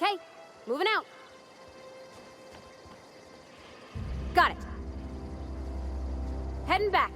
Okay, moving out. Got it. Heading back.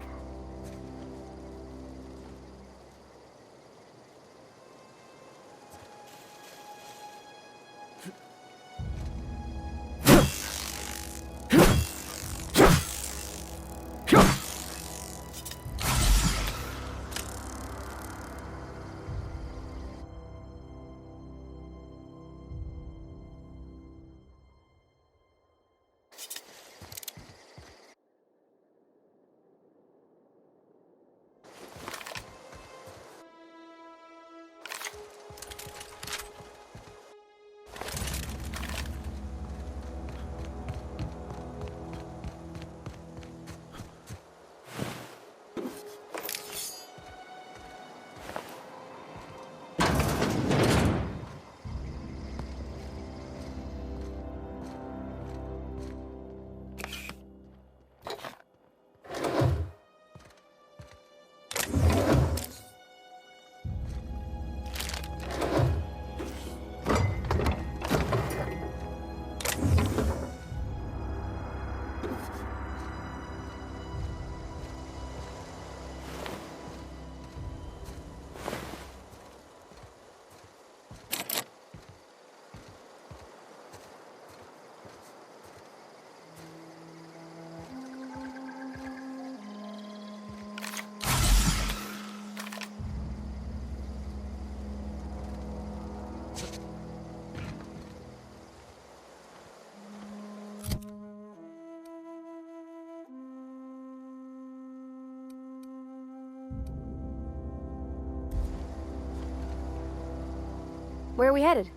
Where are we headed?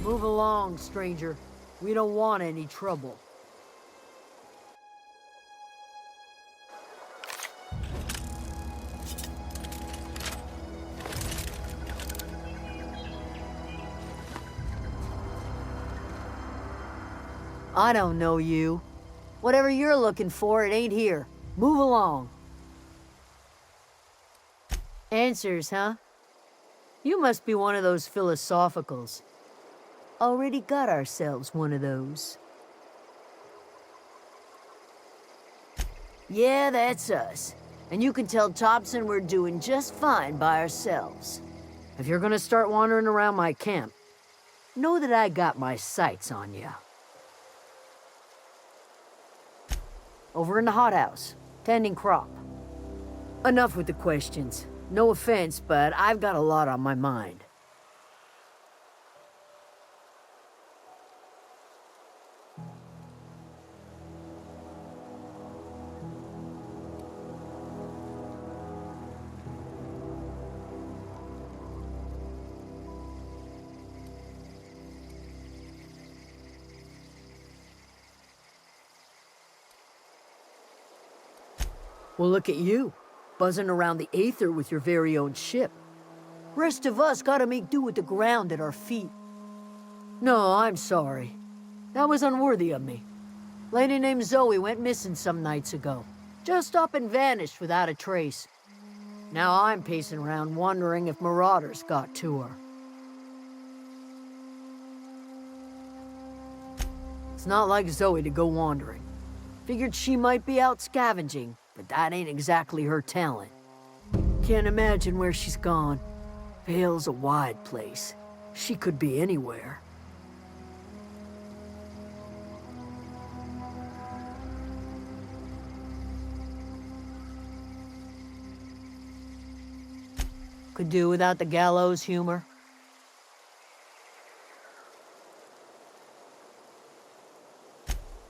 Move along, stranger. We don't want any trouble. I don't know you. Whatever you're looking for, it ain't here. Move along. Answers, huh? You must be one of those philosophicals. Already got ourselves one of those. Yeah, that's us. And you can tell Thompson we're doing just fine by ourselves. If you're gonna start wandering around my camp, know that I got my sights on you. Over in the hothouse, tending crop. Enough with the questions. No offense, but I've got a lot on my mind. Well, look at you, buzzing around the Aether with your very own ship. Rest of us gotta make do with the ground at our feet. No, I'm sorry. That was unworthy of me. Lady named Zoe went missing some nights ago. Just up and vanished without a trace. Now I'm pacing around wondering if marauders got to her. It's not like Zoe to go wandering. Figured she might be out scavenging, but that ain't exactly her talent. Can't imagine where she's gone. Vale's a wide place. She could be anywhere. Could do without the gallows humor.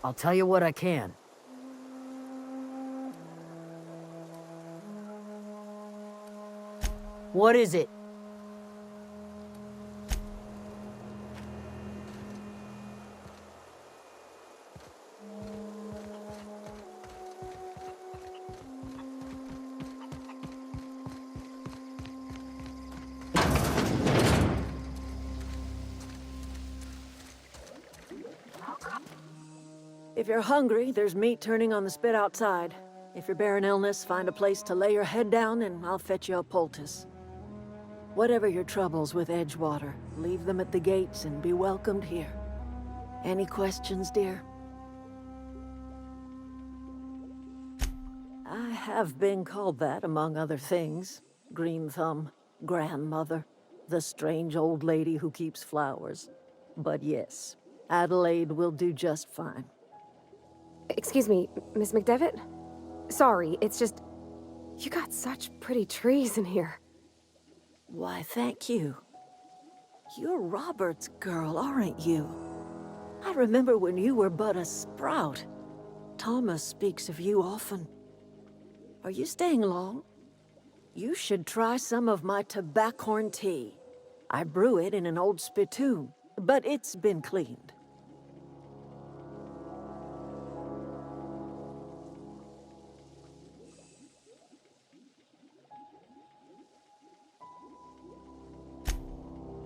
I'll tell you what I can. What is it? If you're hungry, there's meat turning on the spit outside. If you're bearing illness, find a place to lay your head down and I'll fetch you a poultice. Whatever your troubles with Edgewater, leave them at the gates and be welcomed here. Any questions, dear? I have been called that, among other things. Green Thumb, grandmother, the strange old lady who keeps flowers. But yes, Adelaide will do just fine. Excuse me, Miss McDevitt? Sorry, it's just... You got such pretty trees in here. Why, thank you. You're Robert's girl, aren't you? I remember when you were but a sprout. Thomas speaks of you often. Are you staying long? You should try some of my tobaccorn tea. I brew it in an old spittoon, but it's been cleaned.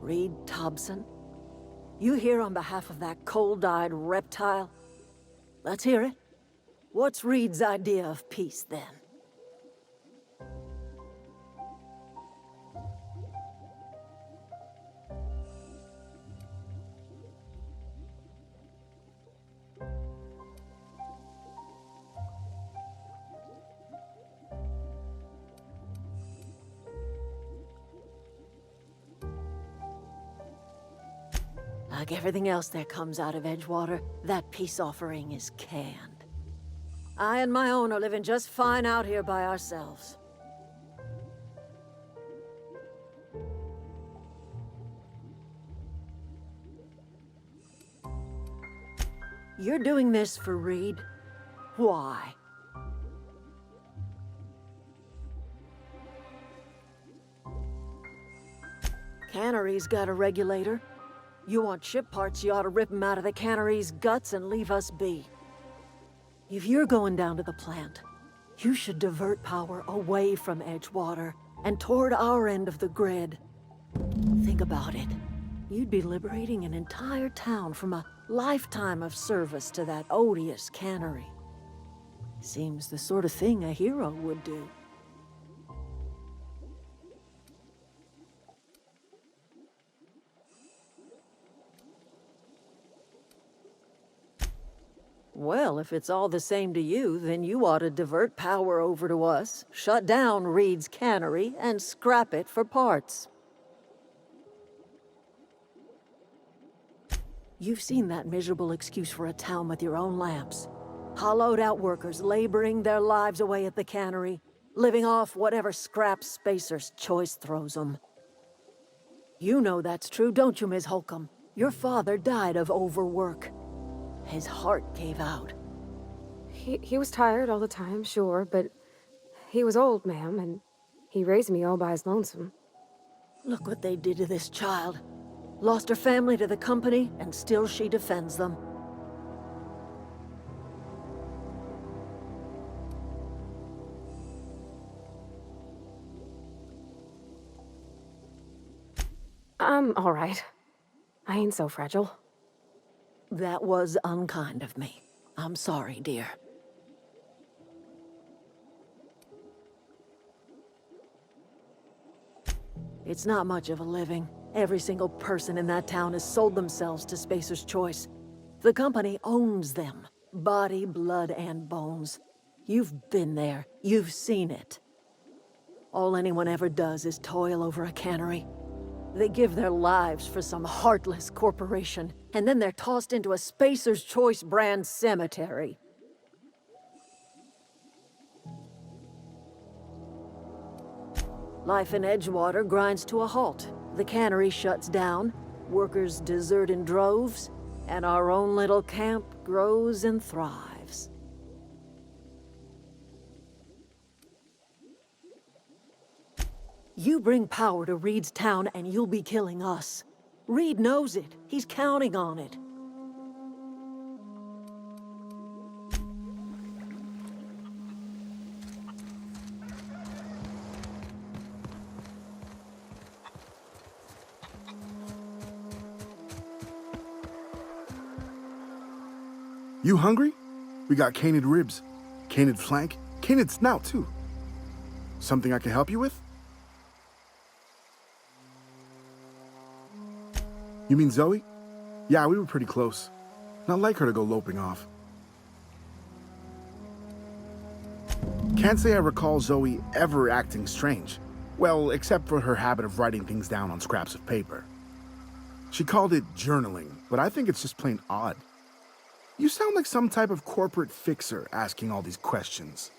Reed Thompson? You here on behalf of that cold-eyed reptile? Let's hear it. What's Reed's idea of peace, then? Like everything else that comes out of Edgewater, that peace offering is canned. I and my own are living just fine out here by ourselves. You're doing this for Reed? Why? Cannery's got a regulator. You want ship parts, you ought to rip them out of the cannery's guts and leave us be. If you're going down to the plant, you should divert power away from Edgewater and toward our end of the grid. Think about it. You'd be liberating an entire town from a lifetime of service to that odious cannery. Seems the sort of thing a hero would do. Well, if it's all the same to you, then you ought to divert power over to us, shut down Reed's cannery, and scrap it for parts. You've seen that miserable excuse for a town with your own lamps. Hollowed out workers laboring their lives away at the cannery, living off whatever scrap Spacer's Choice throws them. You know that's true, don't you, Ms. Holcomb? Your father died of overwork. His heart gave out. He was tired all the time, sure, but he was old, ma'am, and he raised me all by his lonesome. Look what they did to this child. Lost her family to the company, and still she defends them. I'm all right. I ain't so fragile. That was unkind of me. I'm sorry, dear. It's not much of a living. Every single person in that town has sold themselves to Spacer's Choice. The company owns them. Body, blood, and bones. You've been there. You've seen it. All anyone ever does is toil over a cannery. They give their lives for some heartless corporation, and then they're tossed into a Spacer's Choice brand cemetery. Life in Edgewater grinds to a halt. The cannery shuts down, workers desert in droves, and our own little camp grows and thrives. You bring power to Reed's town and you'll be killing us. Reed knows it. He's counting on it. You hungry? We got canid ribs, canid flank, canid snout too. Something I can help you with? You mean Zoe? Yeah, we were pretty close. Not like her to go loping off. Can't say I recall Zoe ever acting strange. Well, except for her habit of writing things down on scraps of paper. She called it journaling, but I think it's just plain odd. You sound like some type of corporate fixer asking all these questions.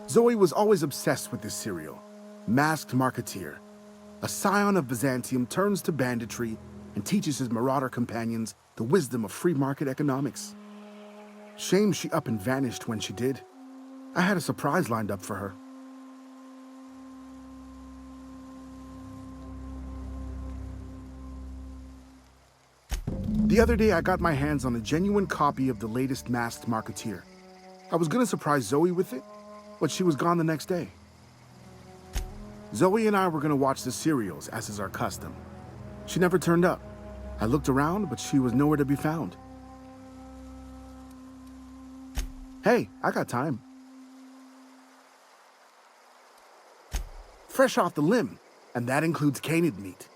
Zoe was always obsessed with this serial, Masked Marketeer. A scion of Byzantium turns to banditry and teaches his marauder companions the wisdom of free market economics. Shame she up and vanished when she did. I had a surprise lined up for her. The other day, I got my hands on a genuine copy of the latest Masked Marketeer. I was gonna surprise Zoe with it, but she was gone the next day. Zoe and I were gonna watch the serials, as is our custom. She never turned up. I looked around, but she was nowhere to be found. Hey, I got time. Fresh off the limb, and that includes canid meat.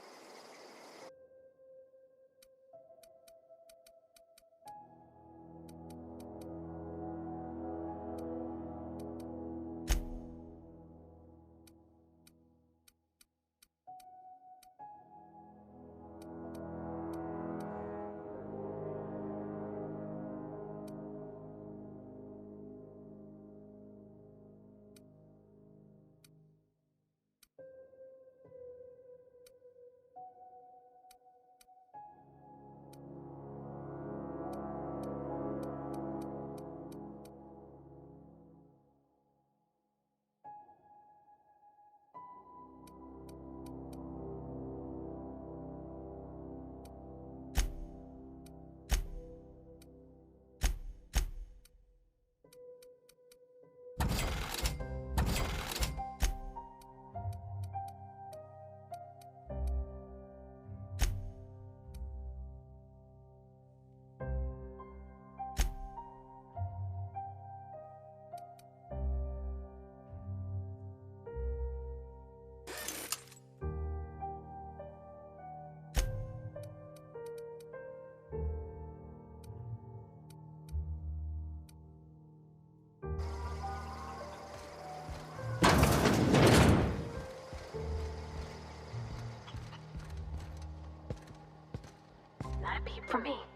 from me.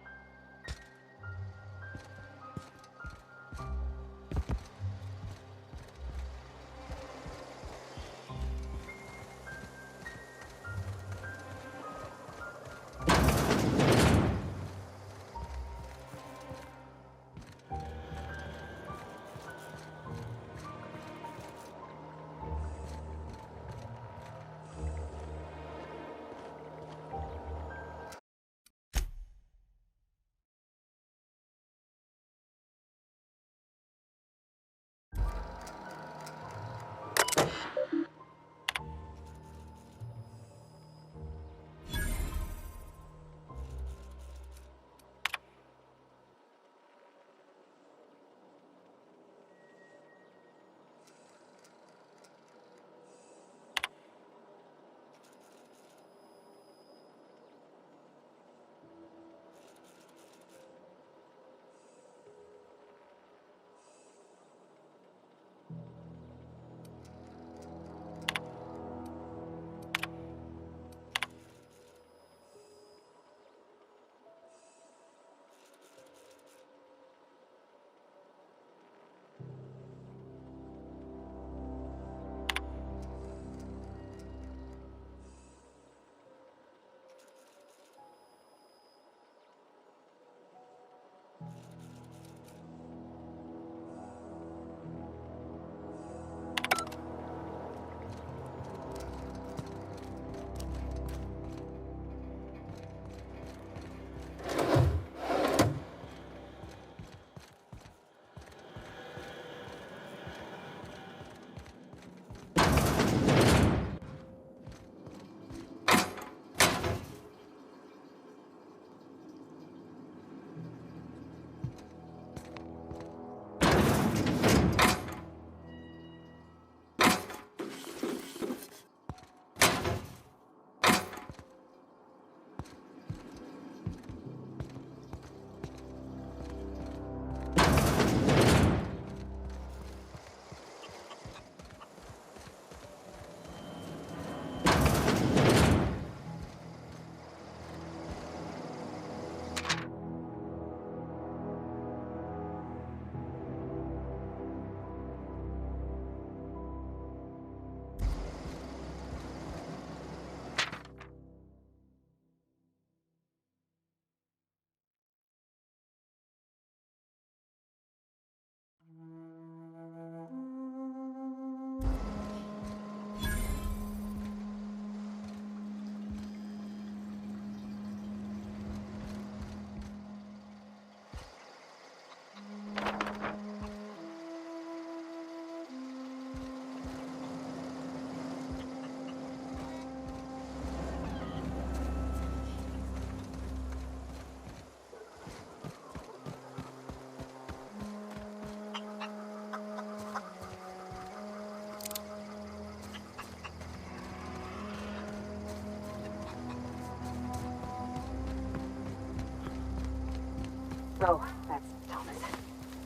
Oh, that's Thomas.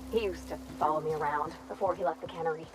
He used to follow me around before he left the cannery.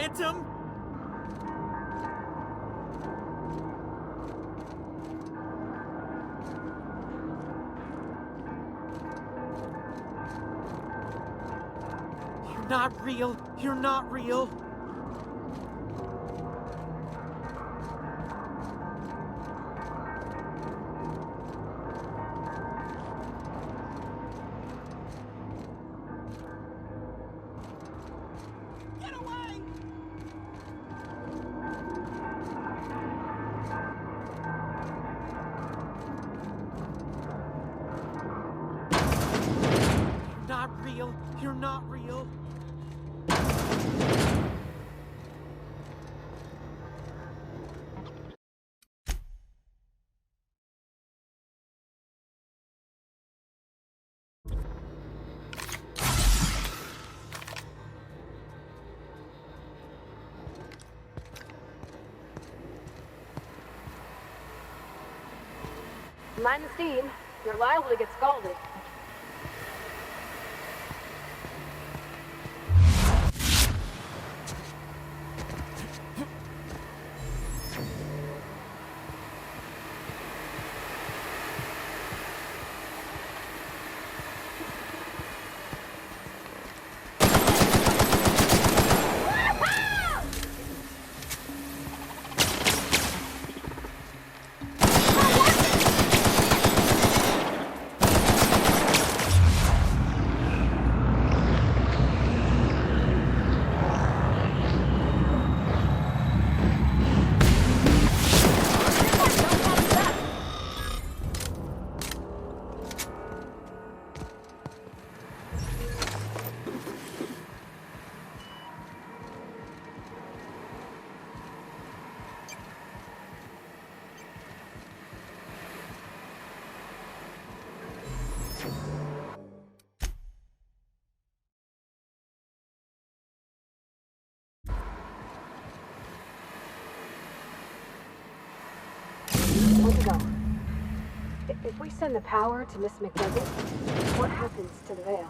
Phantom! You're not real. You're not real. Get away! You're not real. You're not real. Mind the steam. You're liable to get scalded. Where'd you go? If we send the power to Miss McDevitt, what happens to the veil?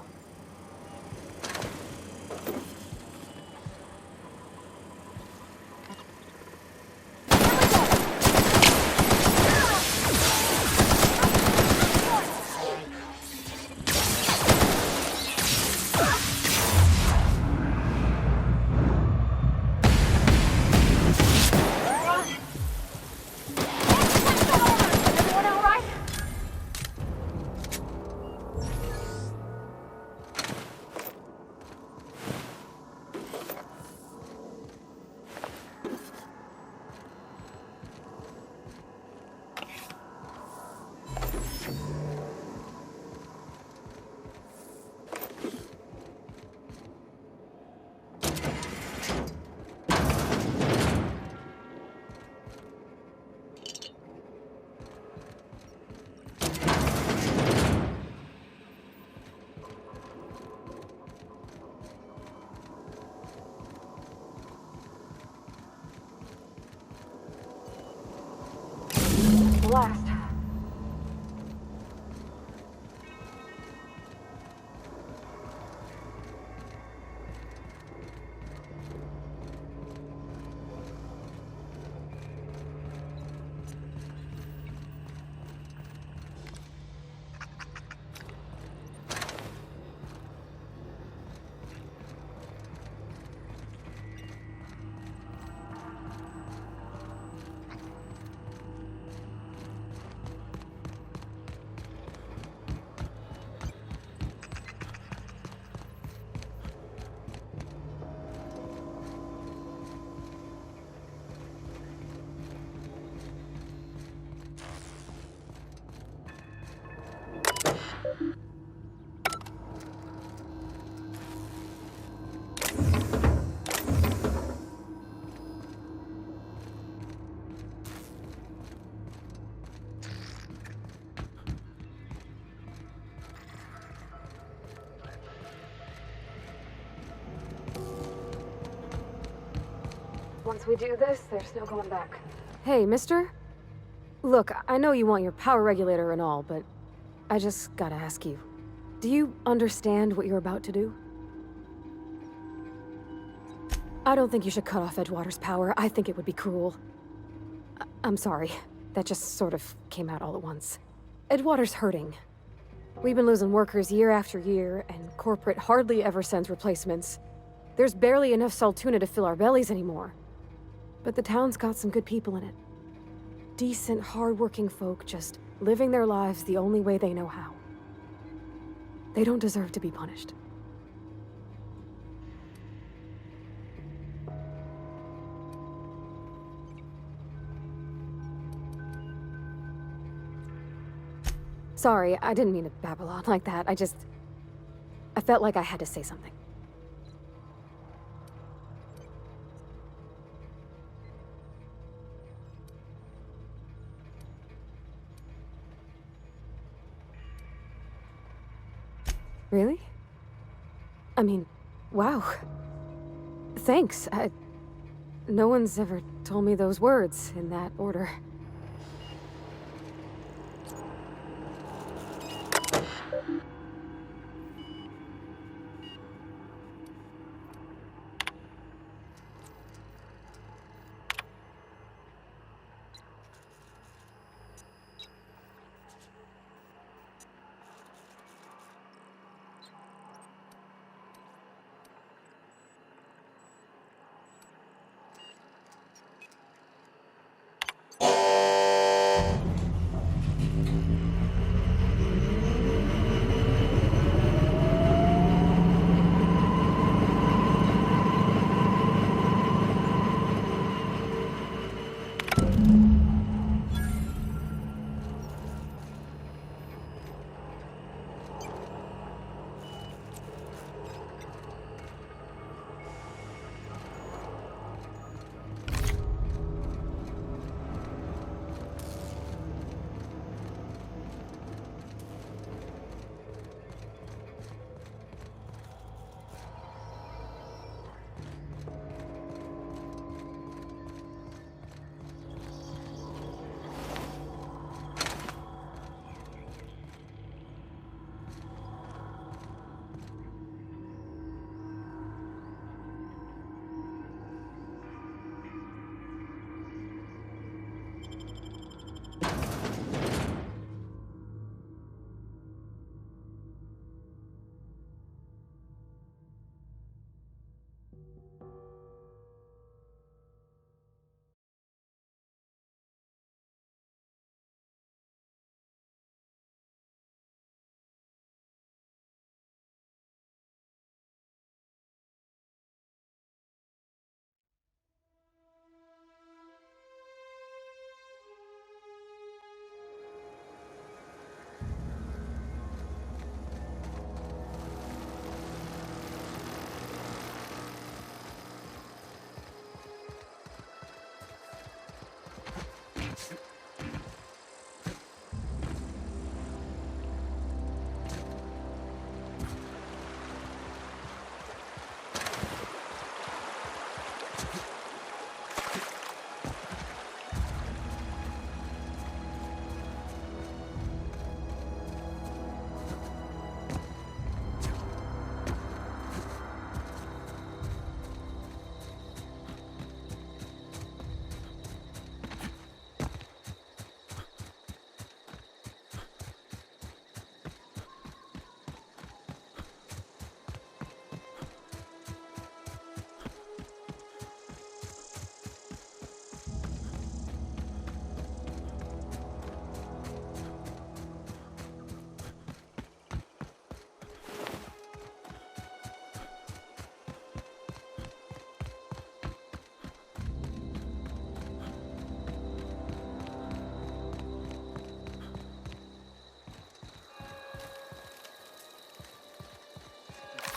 Everyone all right? The last. Once we do this, there's no going back. Hey, mister? Look, I know you want your power regulator and all, but I just gotta ask you. Do you understand what you're about to do? I don't think you should cut off Edgewater's power. I think it would be cruel. I'm sorry. That just sort of came out all at once. Edgewater's hurting. We've been losing workers year after year, and corporate hardly ever sends replacements. There's barely enough Saltuna to fill our bellies anymore. But the town's got some good people in it. Decent, hard-working folk just living their lives the only way they know how. They don't deserve to be punished. Sorry, I didn't mean to babble on like that. I felt like I had to say something. Really? I mean, wow. Thanks. No one's ever told me those words in that order.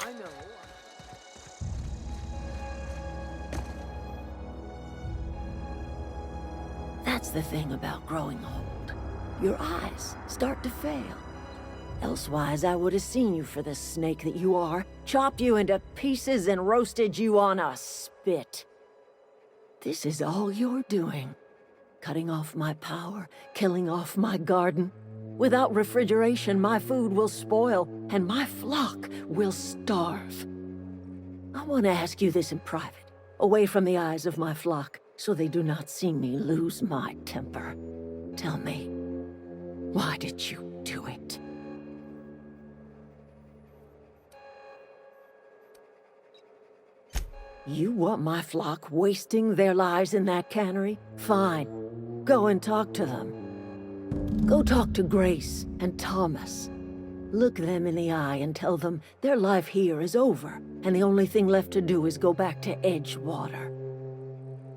I know. That's the thing about growing old. Your eyes start to fail. Elsewise, I would have seen you for the snake that you are, chopped you into pieces and roasted you on a spit. This is all you're doing. Cutting off my power, killing off my garden. Without refrigeration, my food will spoil, and my flock will starve. I want to ask you this in private. away from the eyes of my flock, so they do not see me lose my temper. Tell me, why did you do it? You want my flock wasting their lives in that cannery? Fine. Go and talk to them. Go talk to Grace and Thomas. Look them in the eye and tell them their life here is over, and the only thing left to do is go back to Edgewater.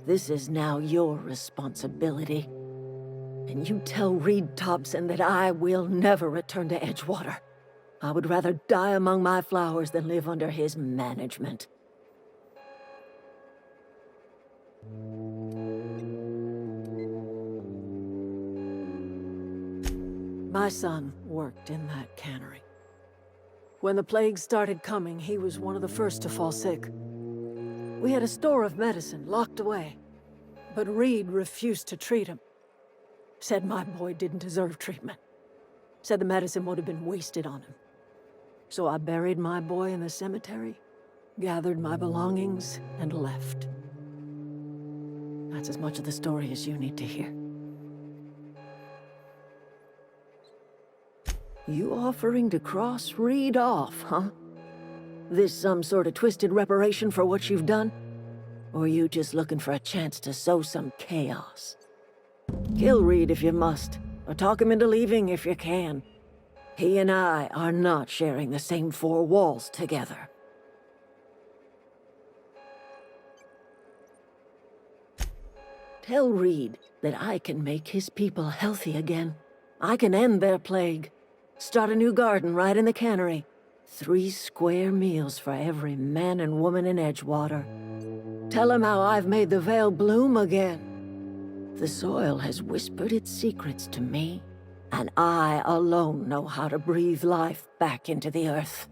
This is now your responsibility. And you tell Reed Thompson that I will never return to Edgewater. I would rather die among my flowers than live under his management. My son worked in that cannery. When the plague started coming, he was one of the first to fall sick. We had a store of medicine locked away, but Reed refused to treat him. Said my boy didn't deserve treatment. Said the medicine would have been wasted on him. So I buried my boy in the cemetery, gathered my belongings, and left. That's as much of the story as you need to hear. You offering to cross Reed off, huh? This some sort of twisted reparation for what you've done? Or you just looking for a chance to sow some chaos? Kill Reed if you must, or talk him into leaving if you can. He and I are not sharing the same four walls together. Tell Reed that I can make his people healthy again. I can end their plague. Start a new garden right in the cannery. 3 square meals for every man and woman in Edgewater. Tell him how I've made the Vale bloom again. The soil has whispered its secrets to me, and I alone know how to breathe life back into the earth.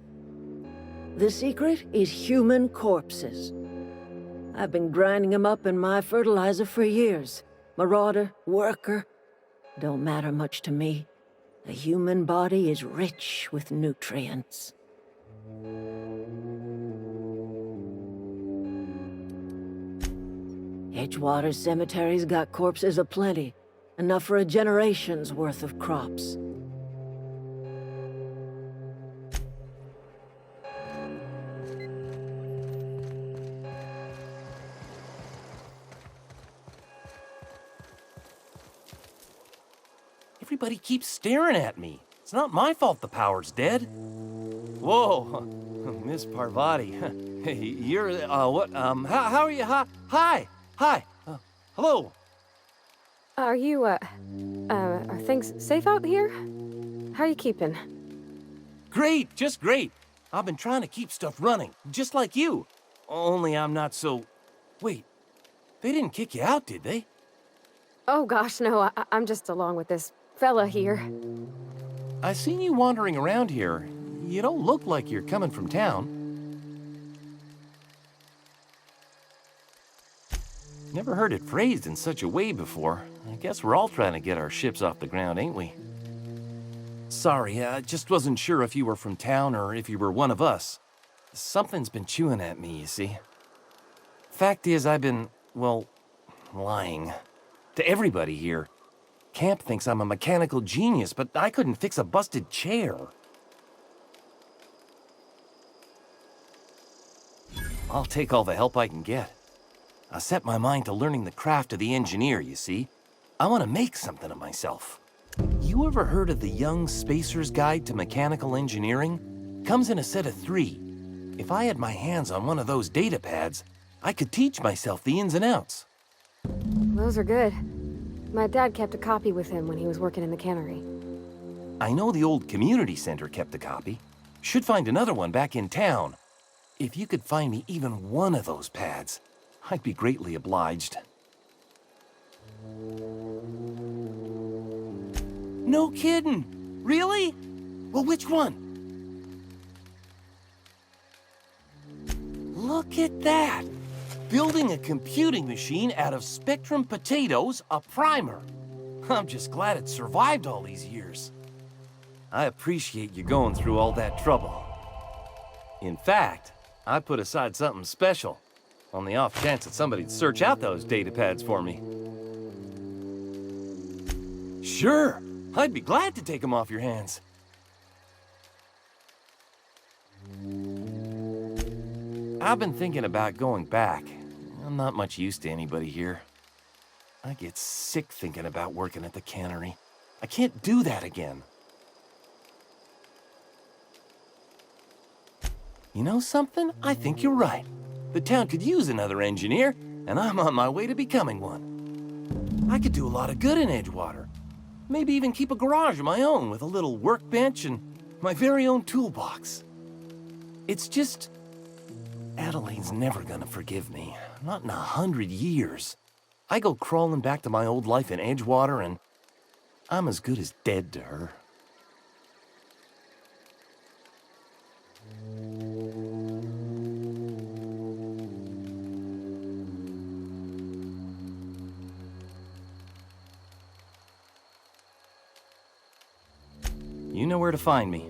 The secret is human corpses. I've been grinding them up in my fertilizer for years. Marauder, worker, don't matter much to me. The human body is rich with nutrients. Edgewater Cemetery's got corpses aplenty, enough for a generation's worth of crops. Everybody keeps staring at me. It's not my fault the power's dead. Whoa, Miss Parvati. Hey, you're, what, how are you? Hi. Hello. Are you, are things safe out here? How are you keeping? Great, just great. I've been trying to keep stuff running, just like you. Only I'm not so... Wait, they didn't kick you out, did they? Oh gosh, no, I'm just along with this fella here. I seen you wandering around here. You don't look like you're coming from town. Never heard it phrased in such a way before. I guess we're all trying to get our ships off the ground, ain't we? Sorry, I just wasn't sure if you were from town or if you were one of us. Something's been chewing at me, you see. Fact is, I've been, well, lying. To everybody here. Camp thinks I'm a mechanical genius, but I couldn't fix a busted chair. I'll take all the help I can get. I set my mind to learning the craft of the engineer, you see. I want to make something of myself. You ever heard of the Young Spacer's Guide to Mechanical Engineering? Comes in a set of 3. If I had my hands on one of those data pads, I could teach myself the ins and outs. Those are good. My dad kept a copy with him when he was working in the cannery. I know the old community center kept a copy. Should find another one back in town. If you could find me even one of those pads, I'd be greatly obliged. No kidding! Really? Well, which one? Look at that! Building a computing machine out of Spectrum potatoes, a primer. I'm just glad it survived all these years. I appreciate you going through all that trouble. In fact, I put aside something special. on the off chance that somebody'd search out those data pads for me. Sure, I'd be glad to take them off your hands. I've been thinking about going back. I'm not much use to anybody here. I get sick thinking about working at the cannery. I can't do that again. You know something? I think you're right. The town could use another engineer, and I'm on my way to becoming one. I could do a lot of good in Edgewater. Maybe even keep a garage of my own with a little workbench and my very own toolbox. It's just... Adelaide's never gonna forgive me. Not in 100 years. I go crawling back to my old life in Edgewater, and I'm as good as dead to her. You know where to find me.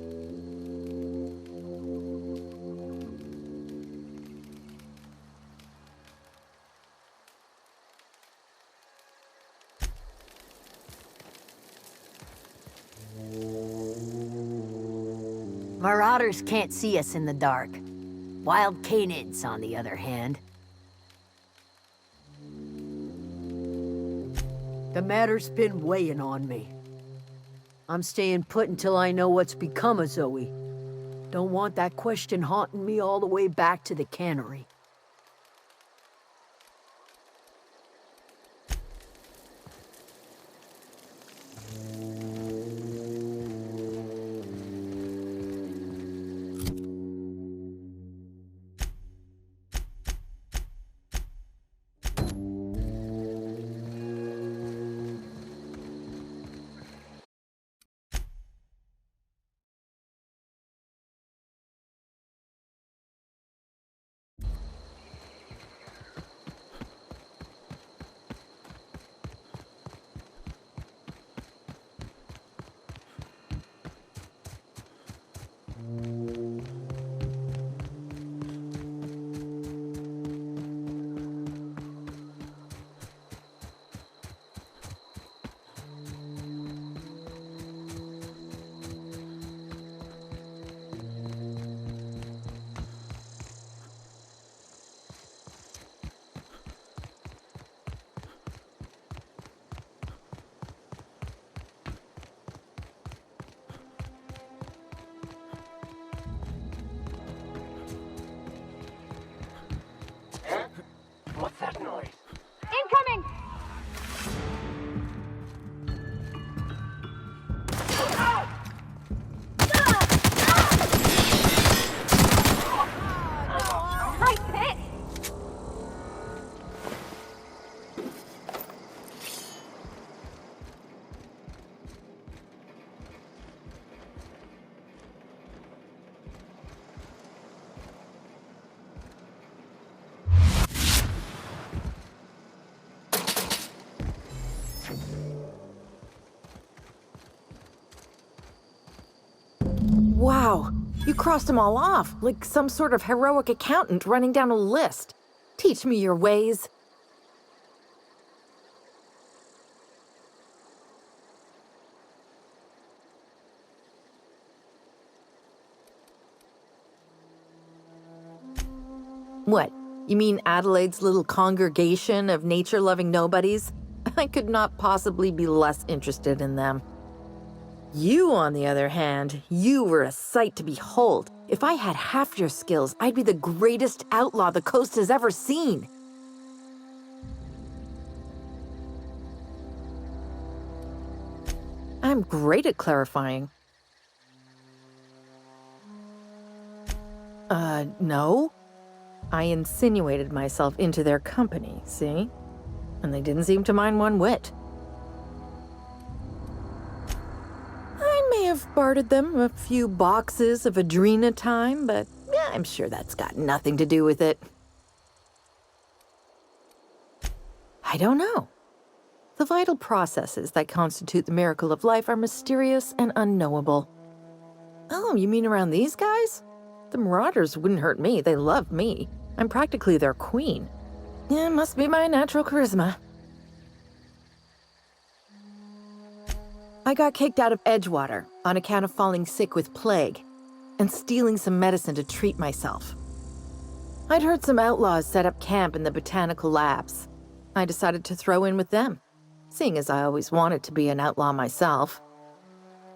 Marauders can't see us in the dark. Wild canids, on the other hand. The matter's been weighing on me. I'm staying put until I know what's become of Zoe. Don't want that question haunting me all the way back to the cannery. What's that noise? Incoming! Right there! Wow, you crossed them all off, like some sort of heroic accountant running down a list. Teach me your ways. What? You mean Adelaide's little congregation of nature-loving nobodies? I could not possibly be less interested in them. You, on the other hand, you were a sight to behold. If I had half your skills, I'd be the greatest outlaw the coast has ever seen. I'm great at clarifying. No. I insinuated myself into their company, see? And they didn't seem to mind one whit. I may have bartered them a few boxes of Adrena time, but yeah, I'm sure that's got nothing to do with it. I don't know. The vital processes that constitute the miracle of life are mysterious and unknowable. Oh, you mean around these guys? The Marauders wouldn't hurt me. They love me. I'm practically their queen. Yeah, must be my natural charisma. I got kicked out of Edgewater on account of falling sick with plague and stealing some medicine to treat myself. I'd heard some outlaws set up camp in the botanical labs. I decided to throw in with them, seeing as I always wanted to be an outlaw myself.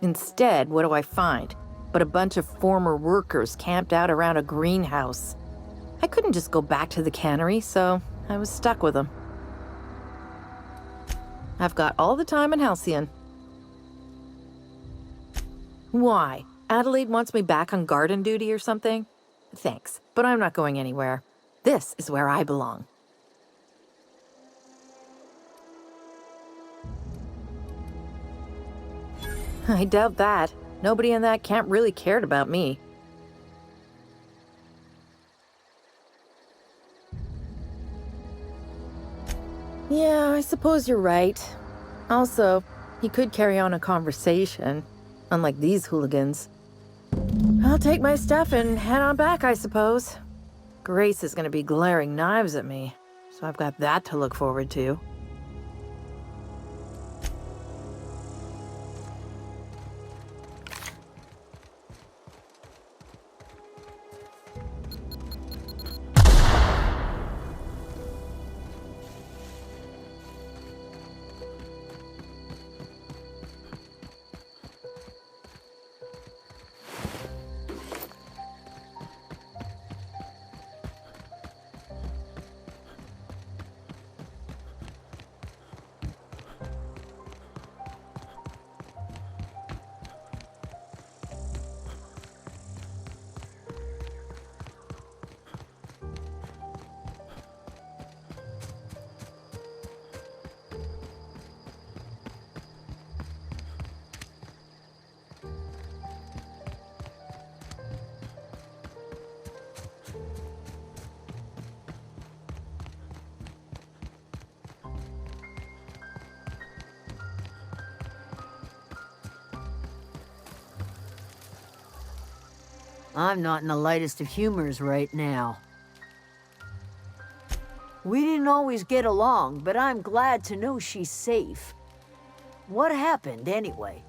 Instead, what do I find but a bunch of former workers camped out around a greenhouse? I couldn't just go back to the cannery, so I was stuck with them. I've got all the time in Halcyon. Why? Adelaide wants me back on garden duty or something? Thanks, but I'm not going anywhere. This is where I belong. I doubt that. Nobody in that camp really cared about me. Yeah, I suppose you're right. Also, he could carry on a conversation, unlike these hooligans. I'll take my stuff and head on back, I suppose. Grace is gonna be glaring knives at me, so I've got that to look forward to. I'm not in the lightest of humors right now. We didn't always get along, but I'm glad to know she's safe. What happened, anyway?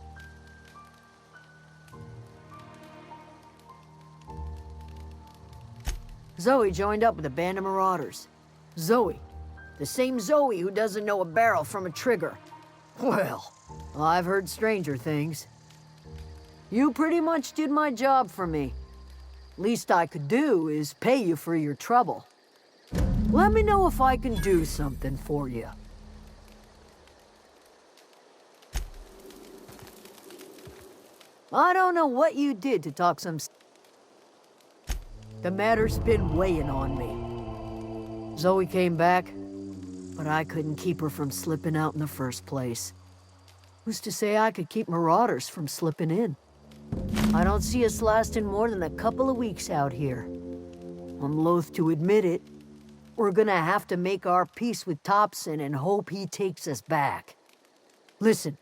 Zoe joined up with a band of marauders. Zoe. The same Zoe who doesn't know a barrel from a trigger. Well, I've heard stranger things. You pretty much did my job for me. Least I could do is pay you for your trouble. Let me know if I can do something for you. I don't know what you did to talk some The matter's been weighing on me. Zoe came back, but I couldn't keep her from slipping out in the first place. Who's to say I could keep marauders from slipping in? I don't see us lasting more than a couple of weeks out here. I'm loath to admit it. We're gonna have to make our peace with Topson and hope he takes us back. Listen,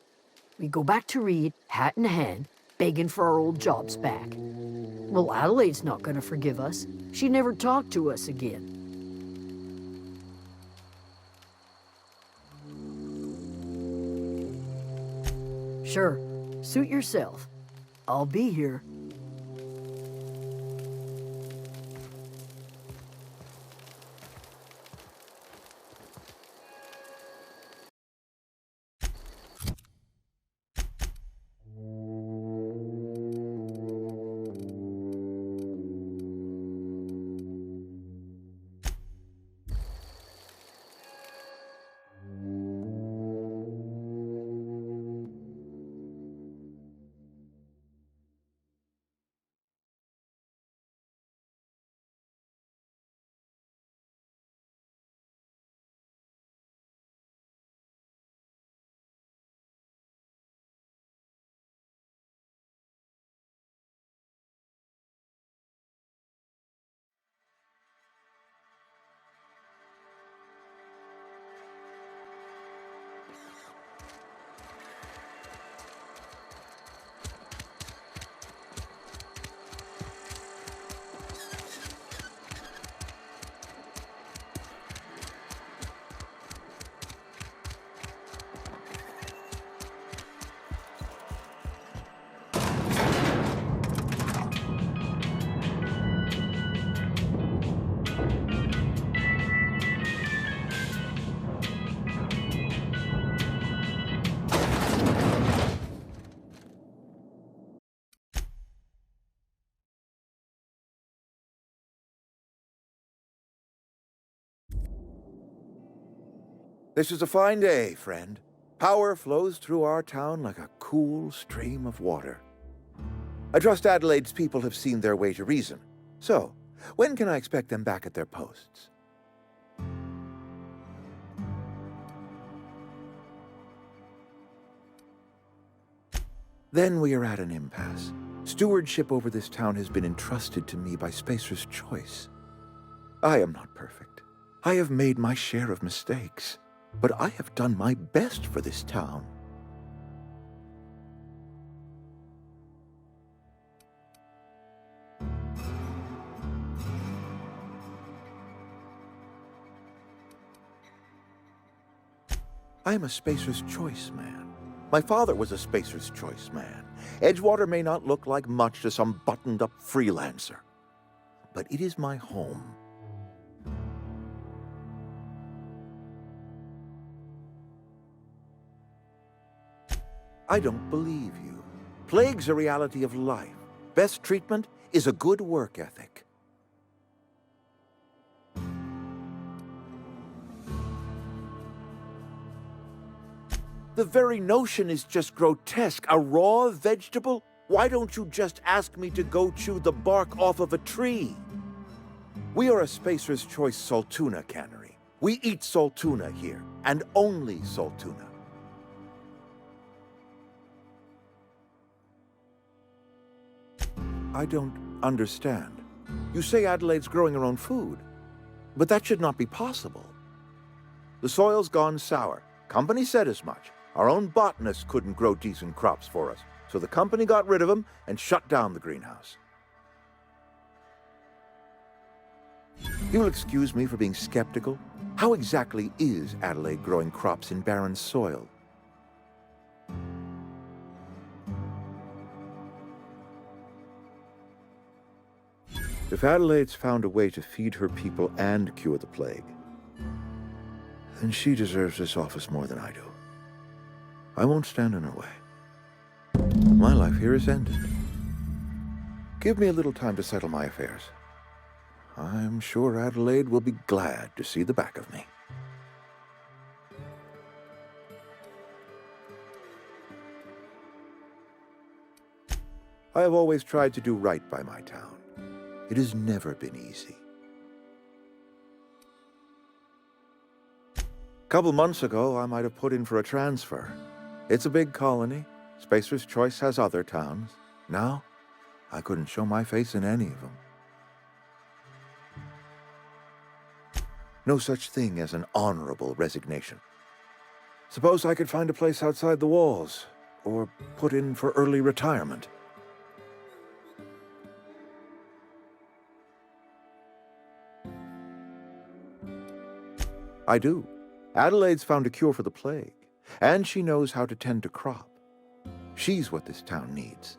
we go back to Reed, hat in hand, begging for our old jobs back. Well, Adelaide's not gonna forgive us. She never talked to us again. Sure, suit yourself. I'll be here. This is a fine day, friend. Power flows through our town like a cool stream of water. I trust Adelaide's people have seen their way to reason. So, when can I expect them back at their posts? Then we are at an impasse. Stewardship over this town has been entrusted to me by Spacer's Choice. I am not perfect. I have made my share of mistakes, but I have done my best for this town. I am a Spacer's Choice man. My father was a Spacer's Choice man. Edgewater may not look like much to some buttoned-up freelancer, but it is my home. I don't believe you. Plague's a reality of life. Best treatment is a good work ethic. The very notion is just grotesque. A raw vegetable? Why don't you just ask me to go chew the bark off of a tree? We are a Spacer's Choice Saltuna cannery. We eat saltuna here, and only saltuna. I don't understand. You say Adelaide's growing her own food, but that should not be possible. The soil's gone sour. Company said as much. Our own botanists couldn't grow decent crops for us, so the company got rid of them and shut down the greenhouse. You'll excuse me for being skeptical. How exactly is Adelaide growing crops in barren soil? If Adelaide's found a way to feed her people and cure the plague, then she deserves this office more than I do. I won't stand in her way. My life here is ended. Give me a little time to settle my affairs. I'm sure Adelaide will be glad to see the back of me. I have always tried to do right by my town. It has never been easy. A couple months ago, I might have put in for a transfer. It's a big colony. Spacer's Choice has other towns. Now, I couldn't show my face in any of them. No such thing as an honorable resignation. Suppose I could find a place outside the walls, or put in for early retirement. I do. Adelaide's found a cure for the plague, and she knows how to tend a crop. She's what this town needs.